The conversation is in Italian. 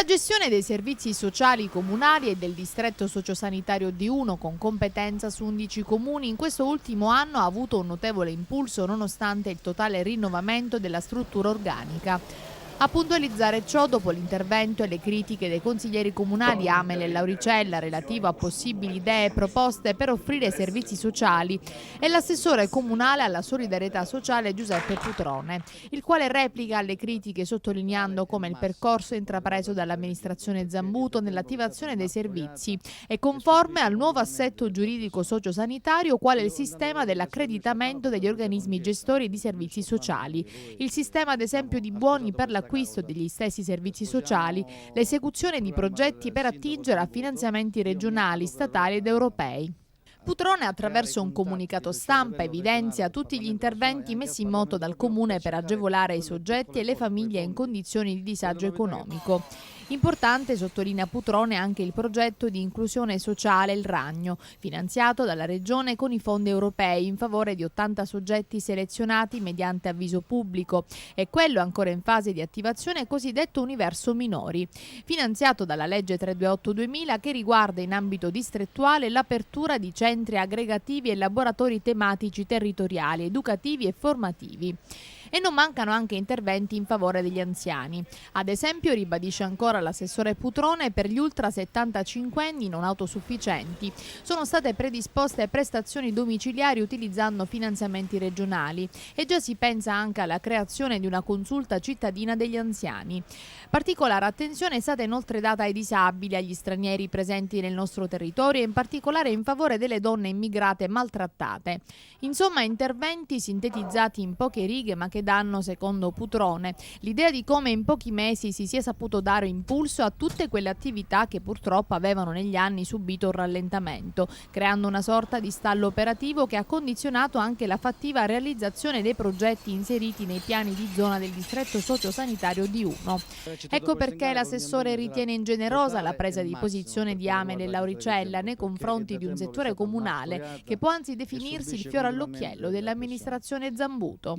La gestione dei servizi sociali comunali e del distretto sociosanitario di Uno, con competenza su 11 comuni, in questo ultimo anno ha avuto un notevole impulso nonostante il totale rinnovamento della struttura organica. A puntualizzare ciò, dopo l'intervento e le critiche dei consiglieri comunali Amel e Lauricella relativo a possibili idee e proposte per offrire servizi sociali, è l'assessore comunale alla solidarietà sociale Giuseppe Putrone, il quale replica alle critiche sottolineando come il percorso intrapreso dall'amministrazione Zambuto nell'attivazione dei servizi è conforme al nuovo assetto giuridico sociosanitario, quale il sistema dell'accreditamento degli organismi gestori di servizi sociali, il sistema ad esempio di buoni per l'acquisto degli stessi servizi sociali, l'esecuzione di progetti per attingere a finanziamenti regionali, statali ed europei. Putrone, attraverso un comunicato stampa, evidenzia tutti gli interventi messi in moto dal Comune per agevolare i soggetti e le famiglie in condizioni di disagio economico. Importante, sottolinea Putrone, anche il progetto di inclusione sociale Il Ragno, finanziato dalla Regione con i fondi europei in favore di 80 soggetti selezionati mediante avviso pubblico, e quello ancora in fase di attivazione cosiddetto Universo Minori, finanziato dalla legge 328/2000, che riguarda in ambito distrettuale l'apertura di centri aggregativi e laboratori tematici territoriali, educativi e formativi. E non mancano anche interventi in favore degli anziani. Ad esempio, ribadisce ancora l'assessore Putrone, per gli ultra 75 anni non autosufficienti sono state predisposte prestazioni domiciliari utilizzando finanziamenti regionali, e già si pensa anche alla creazione di una consulta cittadina degli anziani. Particolare attenzione è stata inoltre data ai disabili, agli stranieri presenti nel nostro territorio e in particolare in favore delle donne immigrate maltrattate. Insomma, interventi sintetizzati in poche righe, ma che danno, secondo Putrone, l'idea di come in pochi mesi si sia saputo dare impulso a tutte quelle attività che purtroppo avevano negli anni subito un rallentamento, creando una sorta di stallo operativo che ha condizionato anche la fattiva realizzazione dei progetti inseriti nei piani di zona del distretto sociosanitario di Uno. Ecco perché l'assessore ritiene ingenerosa la presa di posizione di Amel e Lauricella nei confronti di un settore comunale che può anzi definirsi il fiore all'occhiello dell'amministrazione Zambuto.